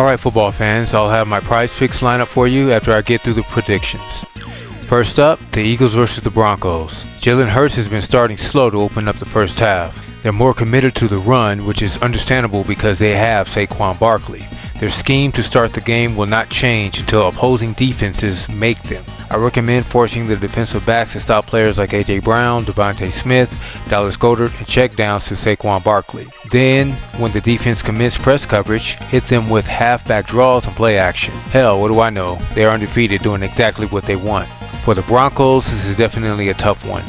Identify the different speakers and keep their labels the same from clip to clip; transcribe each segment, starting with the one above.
Speaker 1: Alright, football fans, I'll have my Prizepicks lineup for you after I get through the predictions. First up, the Eagles versus the Broncos. Jalen Hurts has been starting slow to open up the first half. They're more committed to the run, which is understandable because they have Saquon Barkley. Their scheme to start the game will not change until opposing defenses make them. I recommend forcing the defensive backs to stop players like A.J. Brown, Devontae Smith, Dallas Goedert, and check downs to Saquon Barkley. Then, when the defense commits press coverage, hit them with halfback draws and play action. Hell, what do I know? They are undefeated, doing exactly what they want. For the Broncos, this is definitely a tough one.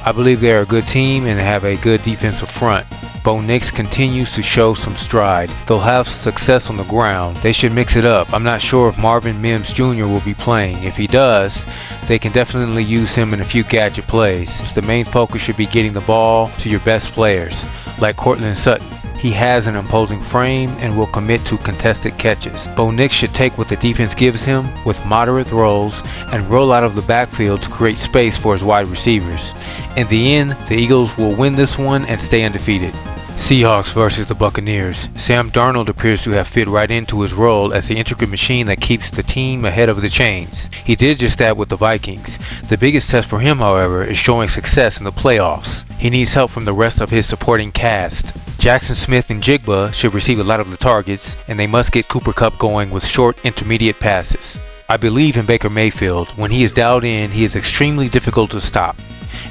Speaker 1: I believe they are a good team and have a good defensive front. Bo Nix continues to show some stride. They'll have success on the ground. They should mix it up. I'm not sure if Marvin Mims Jr. will be playing. If he does, they can definitely use him in a few gadget plays. The main focus should be getting the ball to your best players, like Courtland Sutton. He has an imposing frame and will commit to contested catches. Bo Nix should take what the defense gives him with moderate throws and roll out of the backfield to create space for his wide receivers. In the end, the Eagles will win this one and stay undefeated. Seahawks versus the Buccaneers. Sam Darnold appears to have fit right into his role as the intricate machine that keeps the team ahead of the chains. He did just that with the Vikings. The biggest test for him, however, is showing success in the playoffs. He needs help from the rest of his supporting cast. Jackson Smith and Jigba should receive a lot of the targets, and they must get Cooper Kupp going with short intermediate passes. I believe in Baker Mayfield. When he is dialed in, he is extremely difficult to stop.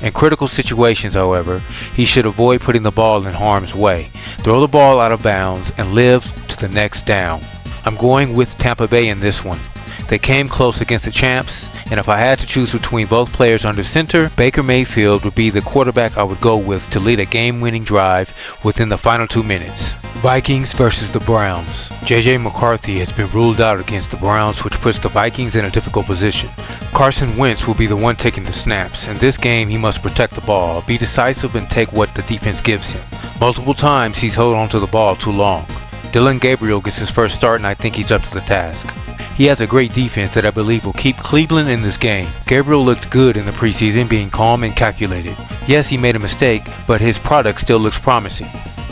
Speaker 1: In critical situations, however, he should avoid putting the ball in harm's way. Throw the ball out of bounds and live to the next down. I'm going with Tampa Bay in this one. They came close against the champs, and if I had to choose between both players under center, Baker Mayfield would be the quarterback I would go with to lead a game-winning drive within the final 2 minutes. Vikings versus the Browns. J.J. McCarthy has been ruled out against the Browns, which puts the Vikings in a difficult position. Carson Wentz will be the one taking the snaps. In this game, he must protect the ball, be decisive, and take what the defense gives him. Multiple times, he's held onto the ball too long. Dillon Gabriel gets his first start, and I think he's up to the task. He has a great defense that I believe will keep Cleveland in this game. Gabriel looked good in the preseason, being calm and calculated. Yes, he made a mistake, but his product still looks promising.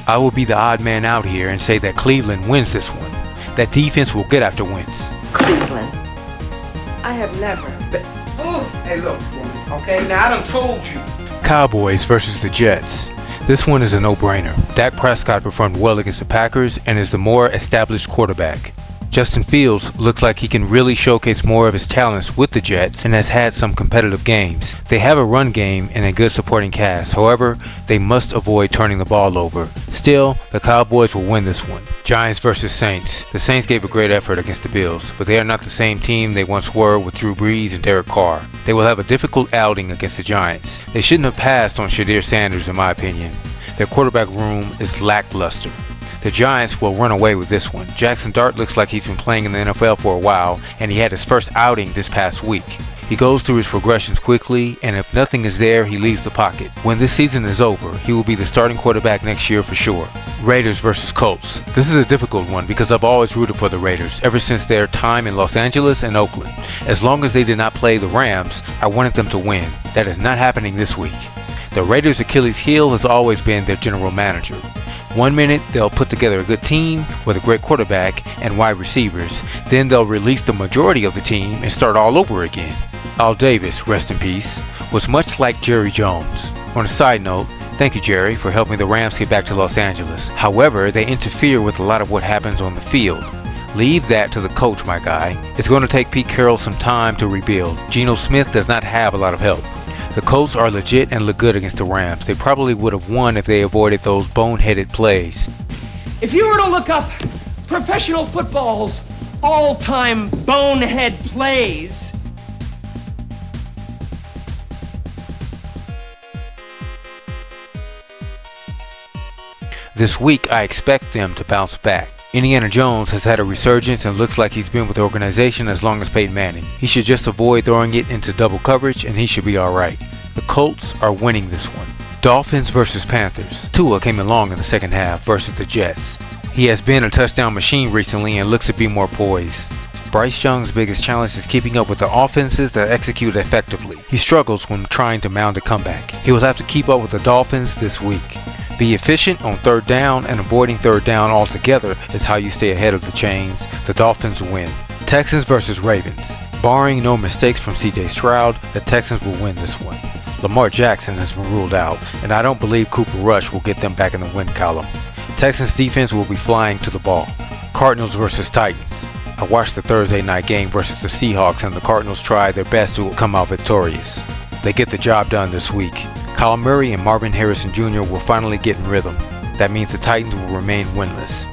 Speaker 1: I will be the odd man out here and say that Cleveland wins this one. That defense will get after Wentz.
Speaker 2: Cleveland. I have never.
Speaker 3: Hey, look, woman, okay? Now, I done told you.
Speaker 1: Cowboys versus the Jets. This one is a no-brainer. Dak Prescott performed well against the Packers and is the more established quarterback. Justin Fields looks like he can really showcase more of his talents with the Jets and has had some competitive games. They have a run game and a good supporting cast. However, they must avoid turning the ball over. Still, the Cowboys will win this one. Giants versus Saints. The Saints gave a great effort against the Bills, but they are not the same team they once were with Drew Brees and Derek Carr. They will have a difficult outing against the Giants. They shouldn't have passed on Shadir Sanders in my opinion. Their quarterback room is lackluster. The Giants will run away with this one. Jackson Dart looks like he's been playing in the NFL for a while, and he had his first outing this past week. He goes through his progressions quickly, and if nothing is there, he leaves the pocket. When this season is over, he will be the starting quarterback next year for sure. Raiders versus Colts. This is a difficult one because I've always rooted for the Raiders ever since their time in Los Angeles and Oakland. As long as they did not play the Rams, I wanted them to win. That is not happening this week. The Raiders' Achilles heel has always been their general manager. 1 minute, they'll put together a good team with a great quarterback and wide receivers. Then they'll release the majority of the team and start all over again. Al Davis, rest in peace, was much like Jerry Jones. On a side note, thank you, Jerry, for helping the Rams get back to Los Angeles. However, they interfere with a lot of what happens on the field. Leave that to the coach, my guy. It's going to take Pete Carroll some time to rebuild. Geno Smith does not have a lot of help. The Colts are legit and look good against the Rams. They probably would have won if they avoided those boneheaded plays.
Speaker 4: If you were to look up professional football's all-time bonehead plays,
Speaker 1: this week I expect them to bounce back. Indiana Jones has had a resurgence and looks like he's been with the organization as long as Peyton Manning. He should just avoid throwing it into double coverage and he should be alright. The Colts are winning this one. Dolphins versus Panthers. Tua came along in the second half versus the Jets. He has been a touchdown machine recently and looks to be more poised. Bryce Young's biggest challenge is keeping up with the offenses that execute effectively. He struggles when trying to mount a comeback. He will have to keep up with the Dolphins this week. Be efficient on third down, and avoiding third down altogether is how you stay ahead of the chains. The Dolphins win. Texans versus Ravens. Barring no mistakes from CJ Stroud, the Texans will win this one. Lamar Jackson has been ruled out, and I don't believe Cooper Rush will get them back in the win column. Texans defense will be flying to the ball. Cardinals versus Titans. I watched the Thursday night game versus the Seahawks, and the Cardinals tried their best to come out victorious. They get the job done this week. Kyler Murray and Marvin Harrison Jr. will finally get in rhythm. That means the Titans will remain winless.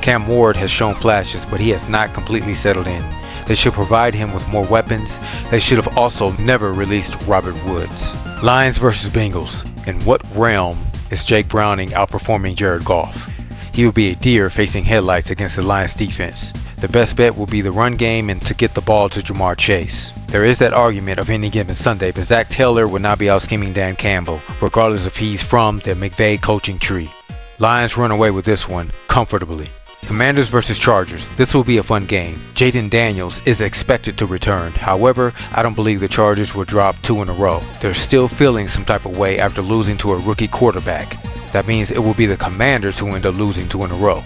Speaker 1: Cam Ward has shown flashes, but he has not completely settled in. They should provide him with more weapons. They should have also never released Robert Woods. Lions versus Bengals. In what realm is Jake Browning outperforming Jared Goff? He will be a deer facing headlights against the Lions defense. The best bet will be the run game and to get the ball to Jamar Chase. There is that argument of any given Sunday, but Zach Taylor will not be out scheming Dan Campbell, regardless if he's from the McVay coaching tree. Lions run away with this one comfortably. Commanders versus Chargers. This will be a fun game. Jaden Daniels is expected to return. However, I don't believe the Chargers will drop 2 in a row. They're still feeling some type of way after losing to a rookie quarterback. That means it will be the Commanders who end up losing 2 in a row.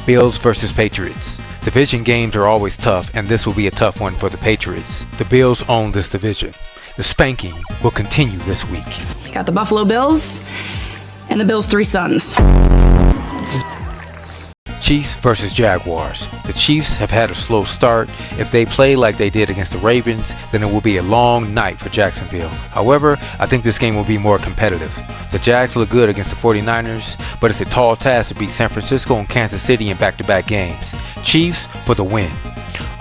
Speaker 1: Bills versus Patriots. Division games are always tough, and this will be a tough one for the Patriots. The Bills own this division. The spanking will continue this week.
Speaker 5: Got the Buffalo Bills and the Bills' 3 sons.
Speaker 1: Chiefs versus Jaguars. The Chiefs have had a slow start. If they play like they did against the Ravens, then it will be a long night for Jacksonville. However, I think this game will be more competitive. The Jags look good against the 49ers, but it's a tall task to beat San Francisco and Kansas City in back-to-back games. Chiefs for the win.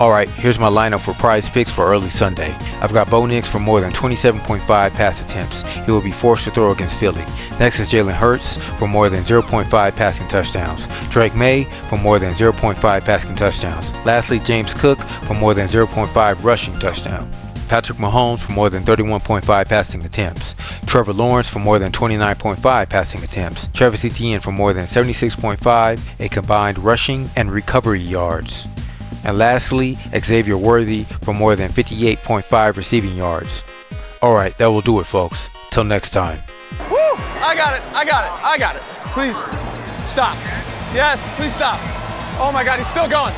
Speaker 1: Alright, here's my lineup for Prizepicks for early Sunday. I've got Bo Nix for more than 27.5 pass attempts. He will be forced to throw against Philly. Next is Jalen Hurts for more than 0.5 passing touchdowns. Drake May for more than 0.5 passing touchdowns. Lastly, James Cook for more than 0.5 rushing touchdown. Patrick Mahomes for more than 31.5 passing attempts. Trevor Lawrence for more than 29.5 passing attempts. Travis Etienne for more than 76.5 a combined rushing and recovery yards. And lastly, Xavier Worthy for more than 58.5 receiving yards. Alright, that will do it, folks. Till next time.
Speaker 6: Woo! I got it. Please, stop. Yes, please stop. Oh my God, he's still going.